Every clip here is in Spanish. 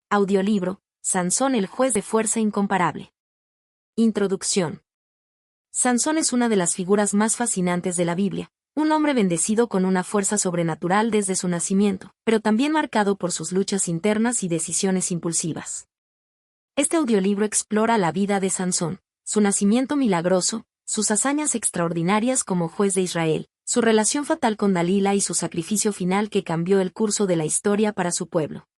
Audiolibro, Sansón el juez de fuerza incomparable. Introducción. Sansón es una de las figuras más fascinantes de la Biblia, un hombre bendecido con una fuerza sobrenatural desde su nacimiento, pero también marcado por sus luchas internas y decisiones impulsivas. Este audiolibro explora la vida de Sansón, su nacimiento milagroso, sus hazañas extraordinarias como juez de Israel, su relación fatal con Dalila y su sacrificio final que cambió el curso de la historia para su pueblo.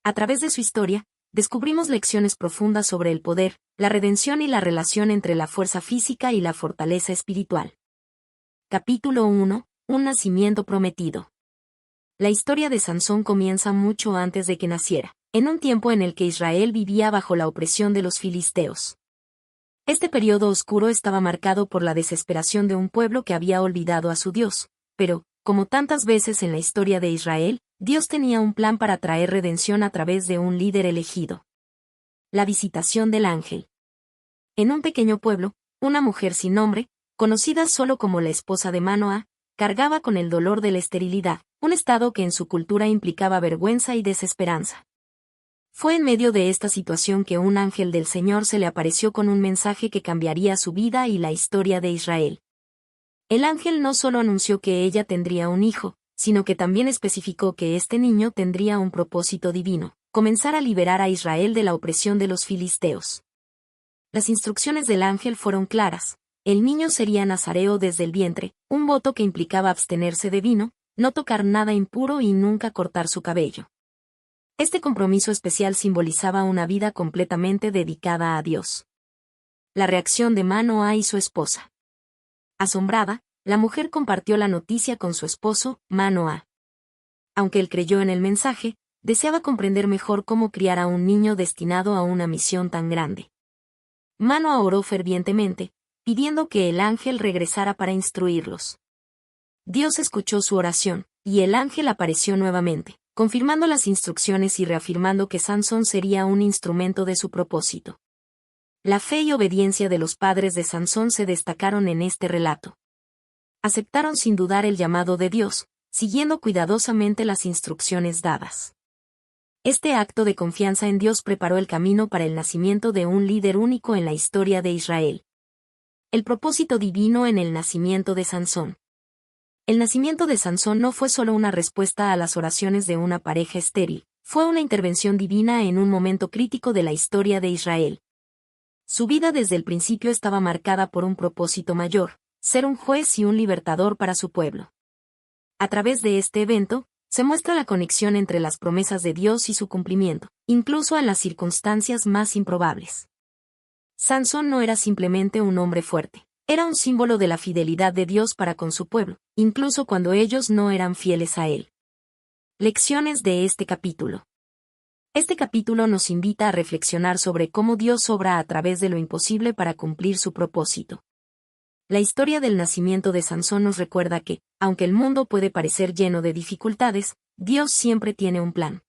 A través de su historia, descubrimos lecciones profundas sobre el poder, la redención y la relación entre la fuerza física y la fortaleza espiritual. Capítulo 1. Un nacimiento prometido. La historia de Sansón comienza mucho antes de que naciera, en un tiempo en el que Israel vivía bajo la opresión de los filisteos. Este periodo oscuro estaba marcado por la desesperación de un pueblo que había olvidado a su Dios, pero, como tantas veces en la historia de Israel, Dios tenía un plan para traer redención a través de un líder elegido. La visitación del ángel. En un pequeño pueblo, una mujer sin nombre, conocida solo como la esposa de Manoah, cargaba con el dolor de la esterilidad, un estado que en su cultura implicaba vergüenza y desesperanza. Fue en medio de esta situación que un ángel del Señor se le apareció con un mensaje que cambiaría su vida y la historia de Israel. El ángel no solo anunció que ella tendría un hijo, sino que también especificó que este niño tendría un propósito divino: comenzar a liberar a Israel de la opresión de los filisteos. Las instrucciones del ángel fueron claras: el niño sería nazareo desde el vientre, un voto que implicaba abstenerse de vino, no tocar nada impuro y nunca cortar su cabello. Este compromiso especial simbolizaba una vida completamente dedicada a Dios. La reacción de Manoah y su esposa. Asombrada, la mujer compartió la noticia con su esposo, Manoah. Aunque él creyó en el mensaje, deseaba comprender mejor cómo criar a un niño destinado a una misión tan grande. Manoah oró fervientemente, pidiendo que el ángel regresara para instruirlos. Dios escuchó su oración, y el ángel apareció nuevamente, confirmando las instrucciones y reafirmando que Sansón sería un instrumento de su propósito. La fe y obediencia de los padres de Sansón se destacaron en este relato. Aceptaron sin dudar el llamado de Dios, siguiendo cuidadosamente las instrucciones dadas. Este acto de confianza en Dios preparó el camino para el nacimiento de un líder único en la historia de Israel. El propósito divino en el nacimiento de Sansón. El nacimiento de Sansón no fue solo una respuesta a las oraciones de una pareja estéril, fue una intervención divina en un momento crítico de la historia de Israel. Su vida desde el principio estaba marcada por un propósito mayor: ser un juez y un libertador para su pueblo. A través de este evento, se muestra la conexión entre las promesas de Dios y su cumplimiento, incluso en las circunstancias más improbables. Sansón no era simplemente un hombre fuerte, era un símbolo de la fidelidad de Dios para con su pueblo, incluso cuando ellos no eran fieles a él. Lecciones de este capítulo. Este capítulo nos invita a reflexionar sobre cómo Dios obra a través de lo imposible para cumplir su propósito. La historia del nacimiento de Sansón nos recuerda que, aunque el mundo puede parecer lleno de dificultades, Dios siempre tiene un plan.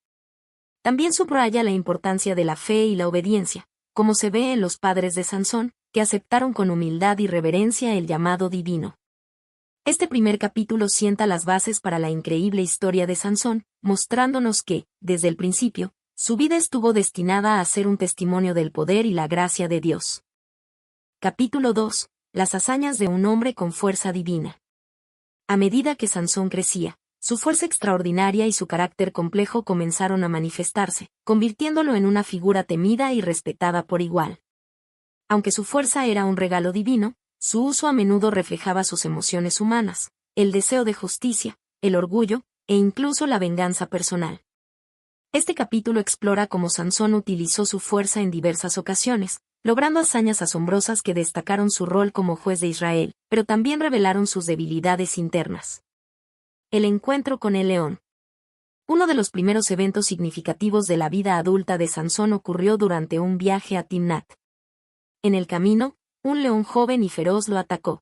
También subraya la importancia de la fe y la obediencia, como se ve en los padres de Sansón, que aceptaron con humildad y reverencia el llamado divino. Este primer capítulo sienta las bases para la increíble historia de Sansón, mostrándonos que, desde el principio, su vida estuvo destinada a ser un testimonio del poder y la gracia de Dios. Capítulo 2. Las hazañas de un hombre con fuerza divina. A medida que Sansón crecía, su fuerza extraordinaria y su carácter complejo comenzaron a manifestarse, convirtiéndolo en una figura temida y respetada por igual. Aunque su fuerza era un regalo divino, su uso a menudo reflejaba sus emociones humanas, el deseo de justicia, el orgullo, e incluso la venganza personal. Este capítulo explora cómo Sansón utilizó su fuerza en diversas ocasiones, logrando hazañas asombrosas que destacaron su rol como juez de Israel, pero también revelaron sus debilidades internas. El encuentro con el león. Uno de los primeros eventos significativos de la vida adulta de Sansón ocurrió durante un viaje a Timnat. En el camino, un león joven y feroz lo atacó.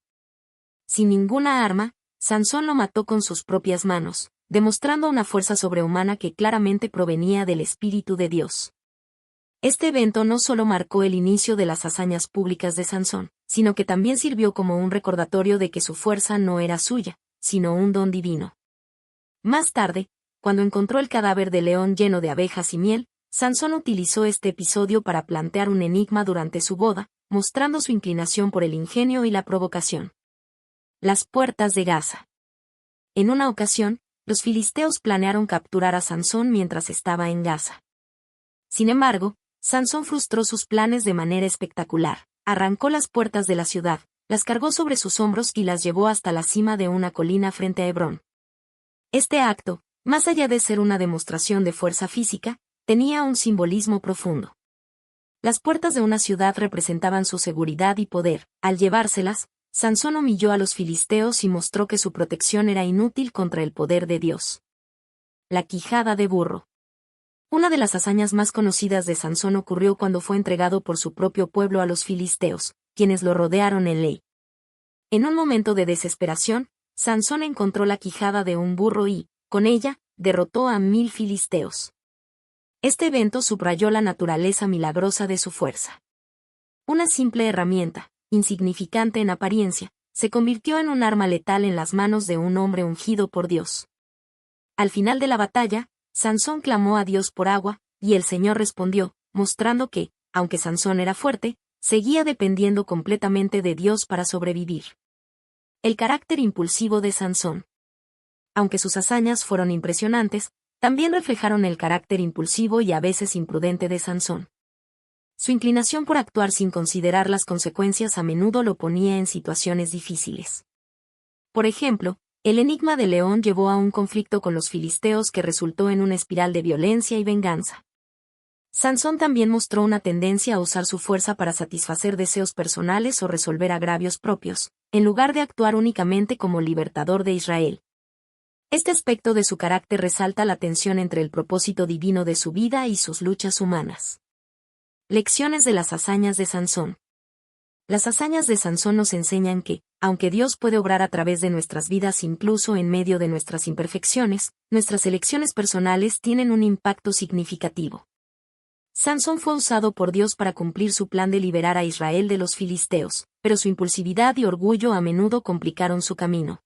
Sin ninguna arma, Sansón lo mató con sus propias manos, demostrando una fuerza sobrehumana que claramente provenía del Espíritu de Dios. Este evento no solo marcó el inicio de las hazañas públicas de Sansón, sino que también sirvió como un recordatorio de que su fuerza no era suya, sino un don divino. Más tarde, cuando encontró el cadáver del león lleno de abejas y miel, Sansón utilizó este episodio para plantear un enigma durante su boda, mostrando su inclinación por el ingenio y la provocación. Las puertas de Gaza. En una ocasión, los filisteos planearon capturar a Sansón mientras estaba en Gaza. Sin embargo, Sansón frustró sus planes de manera espectacular. Arrancó las puertas de la ciudad, las cargó sobre sus hombros y las llevó hasta la cima de una colina frente a Hebrón. Este acto, más allá de ser una demostración de fuerza física, tenía un simbolismo profundo. Las puertas de una ciudad representaban su seguridad y poder. Al llevárselas, Sansón humilló a los filisteos y mostró que su protección era inútil contra el poder de Dios. La quijada de burro. Una de las hazañas más conocidas de Sansón ocurrió cuando fue entregado por su propio pueblo a los filisteos, quienes lo rodearon en ley. En un momento de desesperación, Sansón encontró la quijada de un burro y, con ella, derrotó a 1000 filisteos. Este evento subrayó la naturaleza milagrosa de su fuerza. Una simple herramienta, insignificante en apariencia, se convirtió en un arma letal en las manos de un hombre ungido por Dios. Al final de la batalla, Sansón clamó a Dios por agua, y el Señor respondió, mostrando que, aunque Sansón era fuerte, seguía dependiendo completamente de Dios para sobrevivir. El carácter impulsivo de Sansón. Aunque sus hazañas fueron impresionantes, también reflejaron el carácter impulsivo y a veces imprudente de Sansón. Su inclinación por actuar sin considerar las consecuencias a menudo lo ponía en situaciones difíciles. Por ejemplo, el enigma del león llevó a un conflicto con los filisteos que resultó en una espiral de violencia y venganza. Sansón también mostró una tendencia a usar su fuerza para satisfacer deseos personales o resolver agravios propios, en lugar de actuar únicamente como libertador de Israel. Este aspecto de su carácter resalta la tensión entre el propósito divino de su vida y sus luchas humanas. Lecciones de las hazañas de Sansón. Las hazañas de Sansón nos enseñan que, aunque Dios puede obrar a través de nuestras vidas incluso en medio de nuestras imperfecciones, nuestras elecciones personales tienen un impacto significativo. Sansón fue usado por Dios para cumplir su plan de liberar a Israel de los filisteos, pero su impulsividad y orgullo a menudo complicaron su camino.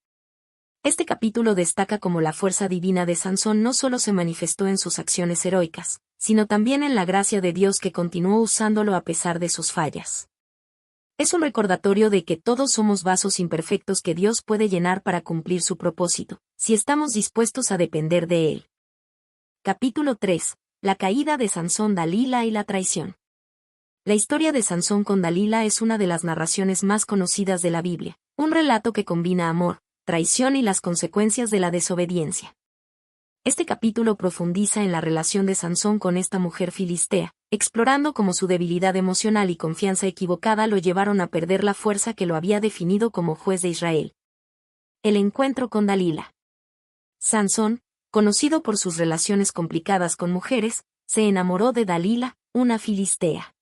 Este capítulo destaca cómo la fuerza divina de Sansón no solo se manifestó en sus acciones heroicas, sino también en la gracia de Dios que continuó usándolo a pesar de sus fallas. Es un recordatorio de que todos somos vasos imperfectos que Dios puede llenar para cumplir su propósito, si estamos dispuestos a depender de Él. Capítulo 3. La caída de Sansón, Dalila y la traición. La historia de Sansón con Dalila es una de las narraciones más conocidas de la Biblia, un relato que combina amor, traición y las consecuencias de la desobediencia. Este capítulo profundiza en la relación de Sansón con esta mujer filistea, explorando cómo su debilidad emocional y confianza equivocada lo llevaron a perder la fuerza que lo había definido como juez de Israel. El encuentro con Dalila. Sansón, conocido por sus relaciones complicadas con mujeres, se enamoró de Dalila, una filistea.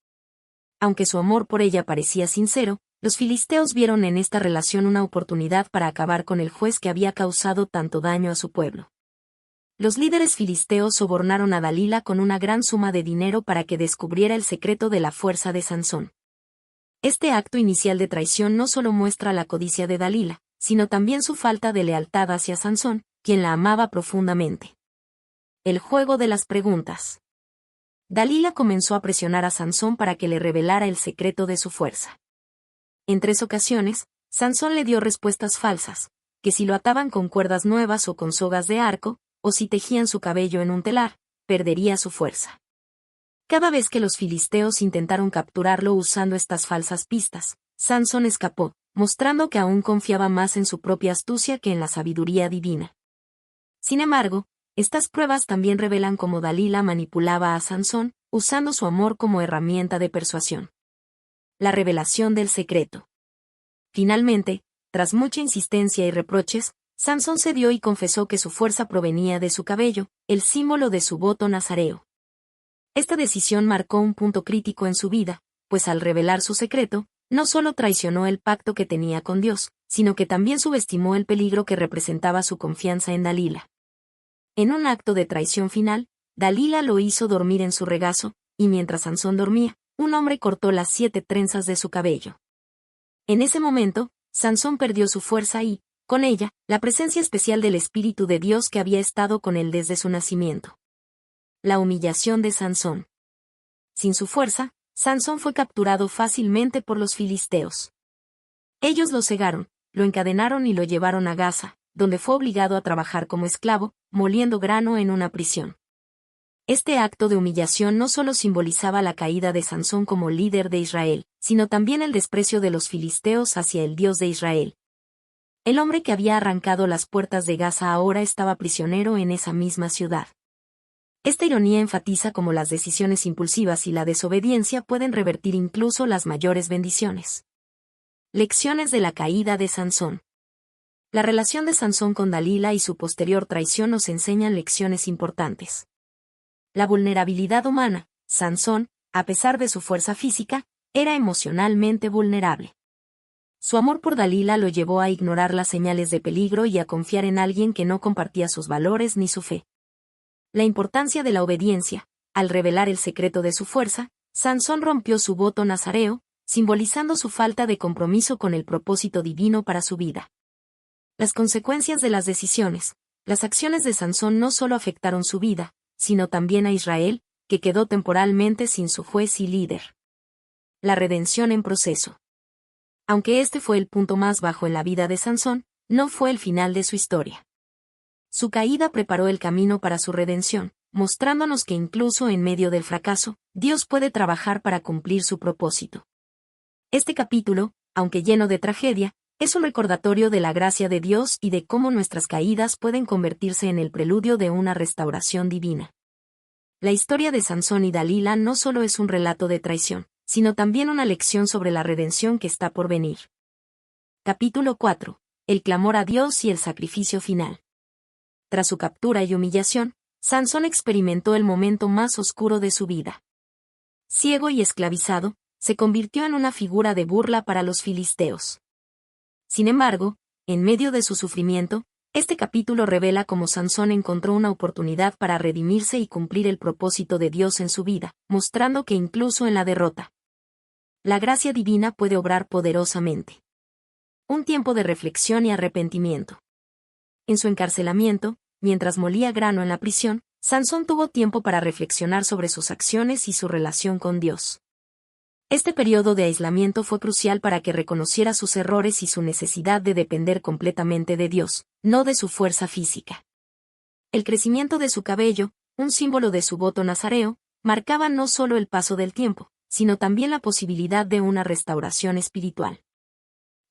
Aunque su amor por ella parecía sincero, los filisteos vieron en esta relación una oportunidad para acabar con el juez que había causado tanto daño a su pueblo. Los líderes filisteos sobornaron a Dalila con una gran suma de dinero para que descubriera el secreto de la fuerza de Sansón. Este acto inicial de traición no solo muestra la codicia de Dalila, sino también su falta de lealtad hacia Sansón, quien la amaba profundamente. El juego de las preguntas. Dalila comenzó a presionar a Sansón para que le revelara el secreto de su fuerza. En 3 ocasiones, Sansón le dio respuestas falsas, que si lo ataban con cuerdas nuevas o con sogas de arco, o si tejían su cabello en un telar, perdería su fuerza. Cada vez que los filisteos intentaron capturarlo usando estas falsas pistas, Sansón escapó, mostrando que aún confiaba más en su propia astucia que en la sabiduría divina. Sin embargo, estas pruebas también revelan cómo Dalila manipulaba a Sansón, usando su amor como herramienta de persuasión. La revelación del secreto. Finalmente, tras mucha insistencia y reproches, Sansón cedió y confesó que su fuerza provenía de su cabello, el símbolo de su voto nazareo. Esta decisión marcó un punto crítico en su vida, pues al revelar su secreto, no solo traicionó el pacto que tenía con Dios, sino que también subestimó el peligro que representaba su confianza en Dalila. En un acto de traición final, Dalila lo hizo dormir en su regazo, y mientras Sansón dormía, un hombre cortó las 7 trenzas de su cabello. En ese momento, Sansón perdió su fuerza y, con ella, la presencia especial del Espíritu de Dios que había estado con él desde su nacimiento. La humillación de Sansón. Sin su fuerza, Sansón fue capturado fácilmente por los filisteos. Ellos lo cegaron, lo encadenaron y lo llevaron a Gaza, donde fue obligado a trabajar como esclavo, moliendo grano en una prisión. Este acto de humillación no solo simbolizaba la caída de Sansón como líder de Israel, sino también el desprecio de los filisteos hacia el Dios de Israel. El hombre que había arrancado las puertas de Gaza ahora estaba prisionero en esa misma ciudad. Esta ironía enfatiza cómo las decisiones impulsivas y la desobediencia pueden revertir incluso las mayores bendiciones. Lecciones de la caída de Sansón. La relación de Sansón con Dalila y su posterior traición nos enseñan lecciones importantes. La vulnerabilidad humana. Sansón, a pesar de su fuerza física, era emocionalmente vulnerable. Su amor por Dalila lo llevó a ignorar las señales de peligro y a confiar en alguien que no compartía sus valores ni su fe. La importancia de la obediencia. Al revelar el secreto de su fuerza, Sansón rompió su voto nazareo, simbolizando su falta de compromiso con el propósito divino para su vida. Las consecuencias de las decisiones. Las acciones de Sansón no solo afectaron su vida, sino también a Israel, que quedó temporalmente sin su juez y líder. La redención en proceso. Aunque este fue el punto más bajo en la vida de Sansón, no fue el final de su historia. Su caída preparó el camino para su redención, mostrándonos que incluso en medio del fracaso, Dios puede trabajar para cumplir su propósito. Este capítulo, aunque lleno de tragedia, es un recordatorio de la gracia de Dios y de cómo nuestras caídas pueden convertirse en el preludio de una restauración divina. La historia de Sansón y Dalila no solo es un relato de traición, sino también una lección sobre la redención que está por venir. Capítulo 4. El clamor a Dios y el sacrificio final. Tras su captura y humillación, Sansón experimentó el momento más oscuro de su vida. Ciego y esclavizado, se convirtió en una figura de burla para los filisteos. Sin embargo, en medio de su sufrimiento, este capítulo revela cómo Sansón encontró una oportunidad para redimirse y cumplir el propósito de Dios en su vida, mostrando que incluso en la derrota, la gracia divina puede obrar poderosamente. Un tiempo de reflexión y arrepentimiento. En su encarcelamiento, mientras molía grano en la prisión, Sansón tuvo tiempo para reflexionar sobre sus acciones y su relación con Dios. Este periodo de aislamiento fue crucial para que reconociera sus errores y su necesidad de depender completamente de Dios, no de su fuerza física. El crecimiento de su cabello, un símbolo de su voto nazareo, marcaba no solo el paso del tiempo, sino también la posibilidad de una restauración espiritual.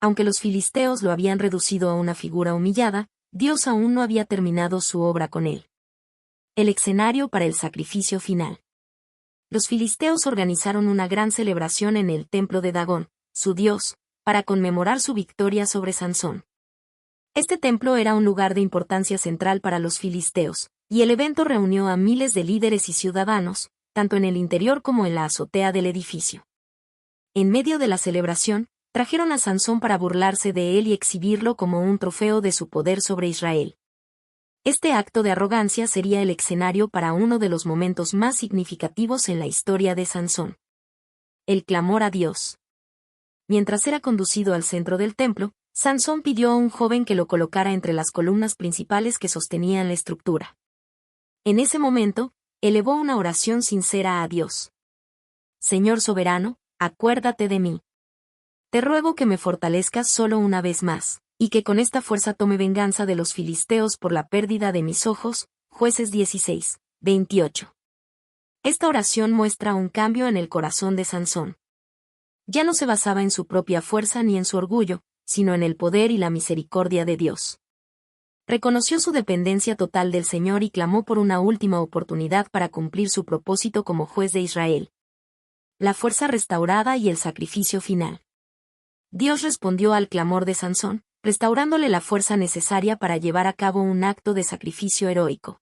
Aunque los filisteos lo habían reducido a una figura humillada, Dios aún no había terminado su obra con él. El escenario para el sacrificio final. Los filisteos organizaron una gran celebración en el templo de Dagón, su dios, para conmemorar su victoria sobre Sansón. Este templo era un lugar de importancia central para los filisteos, y el evento reunió a miles de líderes y ciudadanos, tanto en el interior como en la azotea del edificio. En medio de la celebración, trajeron a Sansón para burlarse de él y exhibirlo como un trofeo de su poder sobre Israel. Este acto de arrogancia sería el escenario para uno de los momentos más significativos en la historia de Sansón. El clamor a Dios. Mientras era conducido al centro del templo, Sansón pidió a un joven que lo colocara entre las columnas principales que sostenían la estructura. En ese momento, elevó una oración sincera a Dios. Señor soberano, acuérdate de mí. Te ruego que me fortalezcas solo una vez más, y que con esta fuerza tome venganza de los filisteos por la pérdida de mis ojos. Jueces 16, 28. Esta oración muestra un cambio en el corazón de Sansón. Ya no se basaba en su propia fuerza ni en su orgullo, sino en el poder y la misericordia de Dios. Reconoció su dependencia total del Señor y clamó por una última oportunidad para cumplir su propósito como juez de Israel. La fuerza restaurada y el sacrificio final. Dios respondió al clamor de Sansón, restaurándole la fuerza necesaria para llevar a cabo un acto de sacrificio heroico.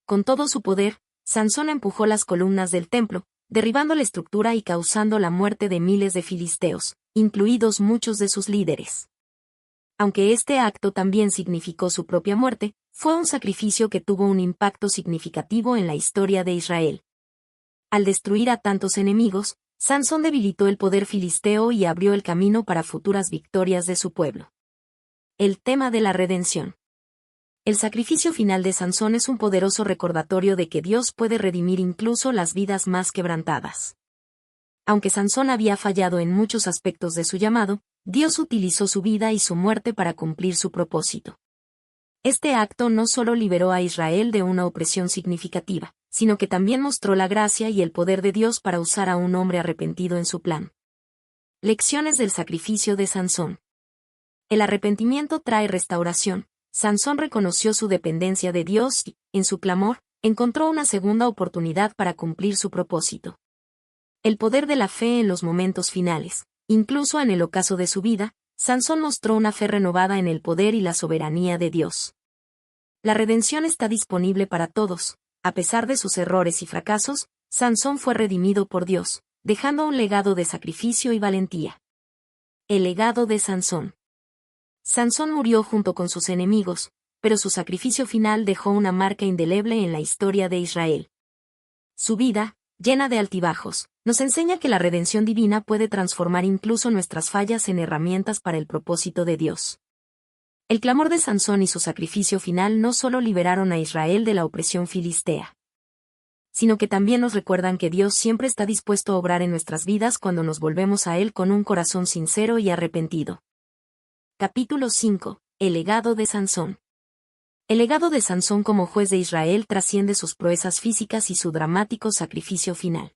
Con todo su poder, Sansón empujó las columnas del templo, derribando la estructura y causando la muerte de miles de filisteos, incluidos muchos de sus líderes. Aunque este acto también significó su propia muerte, fue un sacrificio que tuvo un impacto significativo en la historia de Israel. Al destruir a tantos enemigos, Sansón debilitó el poder filisteo y abrió el camino para futuras victorias de su pueblo. El tema de la redención. El sacrificio final de Sansón es un poderoso recordatorio de que Dios puede redimir incluso las vidas más quebrantadas. Aunque Sansón había fallado en muchos aspectos de su llamado, Dios utilizó su vida y su muerte para cumplir su propósito. Este acto no solo liberó a Israel de una opresión significativa, sino que también mostró la gracia y el poder de Dios para usar a un hombre arrepentido en su plan. Lecciones del sacrificio de Sansón. El arrepentimiento trae restauración. Sansón reconoció su dependencia de Dios y, en su clamor, encontró una segunda oportunidad para cumplir su propósito. El poder de la fe en los momentos finales. Incluso en el ocaso de su vida, Sansón mostró una fe renovada en el poder y la soberanía de Dios. La redención está disponible para todos. A pesar de sus errores y fracasos, Sansón fue redimido por Dios, dejando un legado de sacrificio y valentía. El legado de Sansón. Sansón murió junto con sus enemigos, pero su sacrificio final dejó una marca indeleble en la historia de Israel. Su vida, llena de altibajos, nos enseña que la redención divina puede transformar incluso nuestras fallas en herramientas para el propósito de Dios. El clamor de Sansón y su sacrificio final no solo liberaron a Israel de la opresión filistea, sino que también nos recuerdan que Dios siempre está dispuesto a obrar en nuestras vidas cuando nos volvemos a Él con un corazón sincero y arrepentido. Capítulo 5. El legado de Sansón. El legado de Sansón como juez de Israel trasciende sus proezas físicas y su dramático sacrificio final.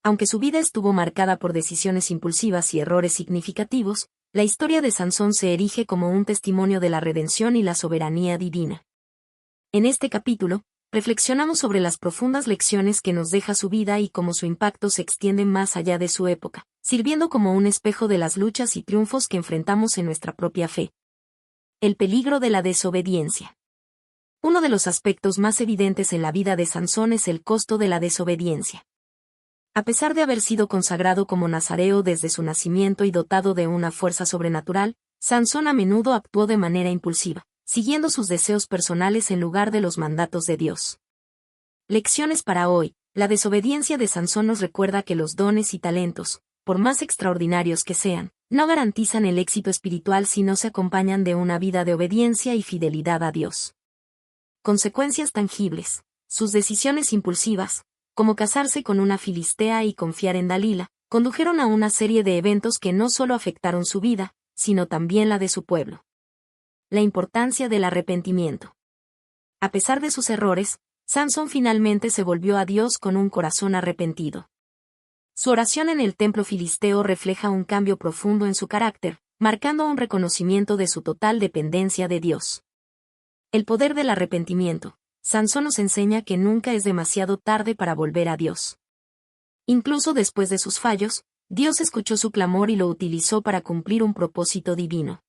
Aunque su vida estuvo marcada por decisiones impulsivas y errores significativos, la historia de Sansón se erige como un testimonio de la redención y la soberanía divina. En este capítulo, reflexionamos sobre las profundas lecciones que nos deja su vida y cómo su impacto se extiende más allá de su época, sirviendo como un espejo de las luchas y triunfos que enfrentamos en nuestra propia fe. El peligro de la desobediencia. Uno de los aspectos más evidentes en la vida de Sansón es el costo de la desobediencia. A pesar de haber sido consagrado como nazareo desde su nacimiento y dotado de una fuerza sobrenatural, Sansón a menudo actuó de manera impulsiva, siguiendo sus deseos personales en lugar de los mandatos de Dios. Lecciones para hoy. La desobediencia de Sansón nos recuerda que los dones y talentos, por más extraordinarios que sean, no garantizan el éxito espiritual si no se acompañan de una vida de obediencia y fidelidad a Dios. Consecuencias tangibles. Sus decisiones impulsivas, como casarse con una filistea y confiar en Dalila, condujeron a una serie de eventos que no solo afectaron su vida, sino también la de su pueblo. La importancia del arrepentimiento. A pesar de sus errores, Sansón finalmente se volvió a Dios con un corazón arrepentido. Su oración en el templo filisteo refleja un cambio profundo en su carácter, marcando un reconocimiento de su total dependencia de Dios. El poder del arrepentimiento. Sansón nos enseña que nunca es demasiado tarde para volver a Dios. Incluso después de sus fallos, Dios escuchó su clamor y lo utilizó para cumplir un propósito divino.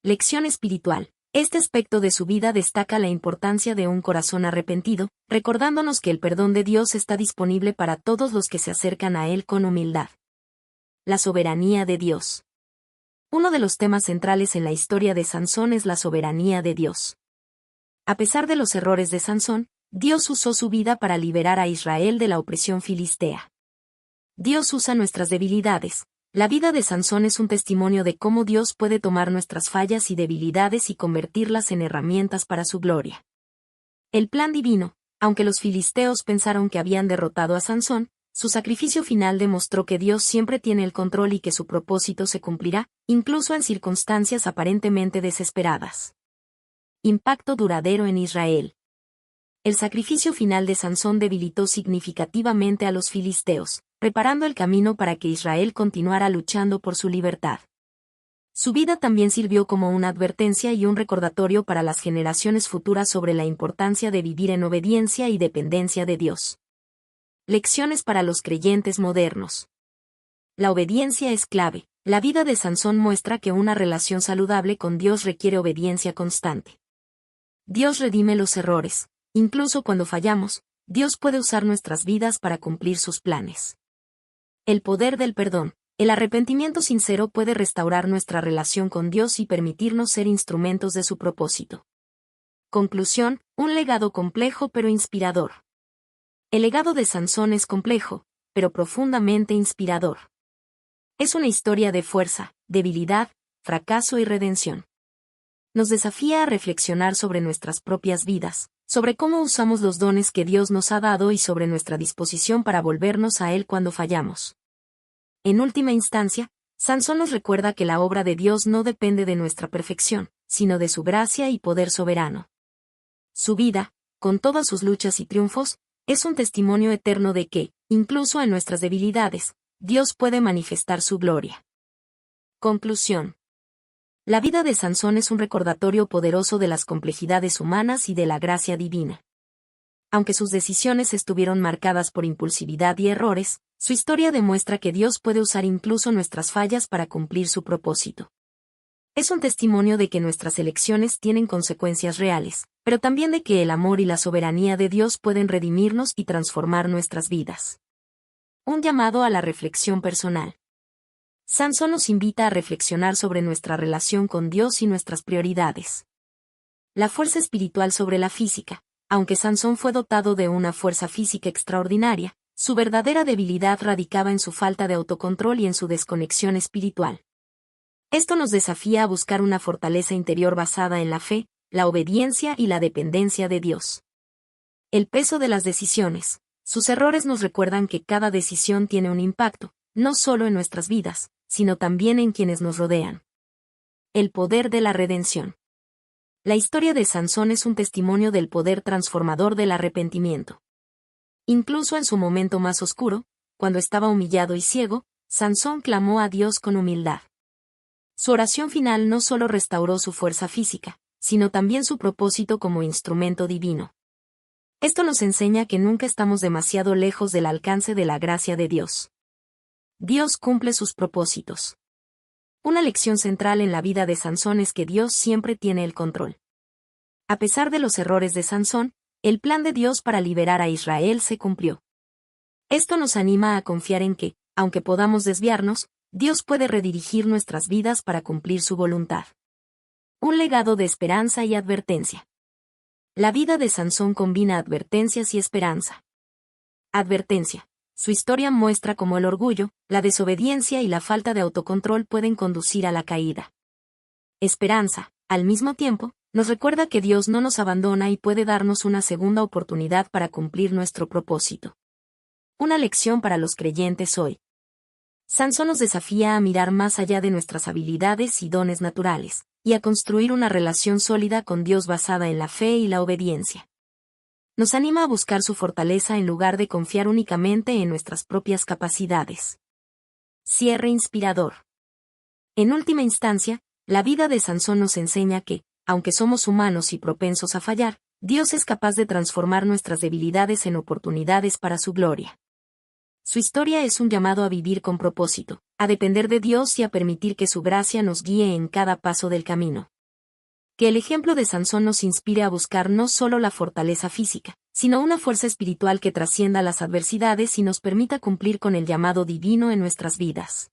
Lección espiritual. Este aspecto de su vida destaca la importancia de un corazón arrepentido, recordándonos que el perdón de Dios está disponible para todos los que se acercan a Él con humildad. La soberanía de Dios. Uno de los temas centrales en la historia de Sansón es la soberanía de Dios. A pesar de los errores de Sansón, Dios usó su vida para liberar a Israel de la opresión filistea. Dios usa nuestras debilidades. La vida de Sansón es un testimonio de cómo Dios puede tomar nuestras fallas y debilidades y convertirlas en herramientas para su gloria. El plan divino. Aunque los filisteos pensaron que habían derrotado a Sansón, su sacrificio final demostró que Dios siempre tiene el control y que su propósito se cumplirá, incluso en circunstancias aparentemente desesperadas. Impacto duradero en Israel. El sacrificio final de Sansón debilitó significativamente a los filisteos, preparando el camino para que Israel continuara luchando por su libertad. Su vida también sirvió como una advertencia y un recordatorio para las generaciones futuras sobre la importancia de vivir en obediencia y dependencia de Dios. Lecciones para los creyentes modernos. La obediencia es clave. La vida de Sansón muestra que una relación saludable con Dios requiere obediencia constante. Dios redime los errores. Incluso cuando fallamos, Dios puede usar nuestras vidas para cumplir sus planes. El poder del perdón. El arrepentimiento sincero puede restaurar nuestra relación con Dios y permitirnos ser instrumentos de su propósito. Conclusión, un legado complejo pero inspirador. El legado de Sansón es complejo, pero profundamente inspirador. Es una historia de fuerza, debilidad, fracaso y redención. nos desafía a reflexionar sobre nuestras propias vidas, sobre cómo usamos los dones que Dios nos ha dado y sobre nuestra disposición para volvernos a Él cuando fallamos. En última instancia, Sansón nos recuerda que la obra de Dios no depende de nuestra perfección, sino de su gracia y poder soberano. Su vida, con todas sus luchas y triunfos, es un testimonio eterno de que, incluso en nuestras debilidades, Dios puede manifestar su gloria. Conclusión. La vida de Sansón es un recordatorio poderoso de las complejidades humanas y de la gracia divina. Aunque sus decisiones estuvieron marcadas por impulsividad y errores, su historia demuestra que Dios puede usar incluso nuestras fallas para cumplir su propósito. Es un testimonio de que nuestras elecciones tienen consecuencias reales, pero también de que el amor y la soberanía de Dios pueden redimirnos y transformar nuestras vidas. Un llamado a la reflexión personal. Sansón nos invita a reflexionar sobre nuestra relación con Dios y nuestras prioridades. La fuerza espiritual sobre la física. Aunque Sansón fue dotado de una fuerza física extraordinaria, su verdadera debilidad radicaba en su falta de autocontrol y en su desconexión espiritual. Esto nos desafía a buscar una fortaleza interior basada en la fe, la obediencia y la dependencia de Dios. El peso de las decisiones. Sus errores nos recuerdan que cada decisión tiene un impacto, no solo en nuestras vidas, sino también en quienes nos rodean. El poder de la redención. La historia de Sansón es un testimonio del poder transformador del arrepentimiento. Incluso en su momento más oscuro, cuando estaba humillado y ciego, Sansón clamó a Dios con humildad. Su oración final no solo restauró su fuerza física, sino también su propósito como instrumento divino. Esto nos enseña que nunca estamos demasiado lejos del alcance de la gracia de Dios. Dios cumple sus propósitos. Una lección central en la vida de Sansón es que Dios siempre tiene el control. A pesar de los errores de Sansón, el plan de Dios para liberar a Israel se cumplió. Esto nos anima a confiar en que, aunque podamos desviarnos, Dios puede redirigir nuestras vidas para cumplir su voluntad. Un legado de esperanza y advertencia. La vida de Sansón combina advertencias y esperanza. Advertencia. Su historia muestra cómo el orgullo, la desobediencia y la falta de autocontrol pueden conducir a la caída. Esperanza, al mismo tiempo, nos recuerda que Dios no nos abandona y puede darnos una segunda oportunidad para cumplir nuestro propósito. Una lección para los creyentes hoy. Sansón nos desafía a mirar más allá de nuestras habilidades y dones naturales, y a construir una relación sólida con Dios basada en la fe y la obediencia. Nos anima a buscar su fortaleza en lugar de confiar únicamente en nuestras propias capacidades. Cierre inspirador. En última instancia, la vida de Sansón nos enseña que, aunque somos humanos y propensos a fallar, Dios es capaz de transformar nuestras debilidades en oportunidades para su gloria. Su historia es un llamado a vivir con propósito, a depender de Dios y a permitir que su gracia nos guíe en cada paso del camino. Que el ejemplo de Sansón nos inspire a buscar no solo la fortaleza física, sino una fuerza espiritual que trascienda las adversidades y nos permita cumplir con el llamado divino en nuestras vidas.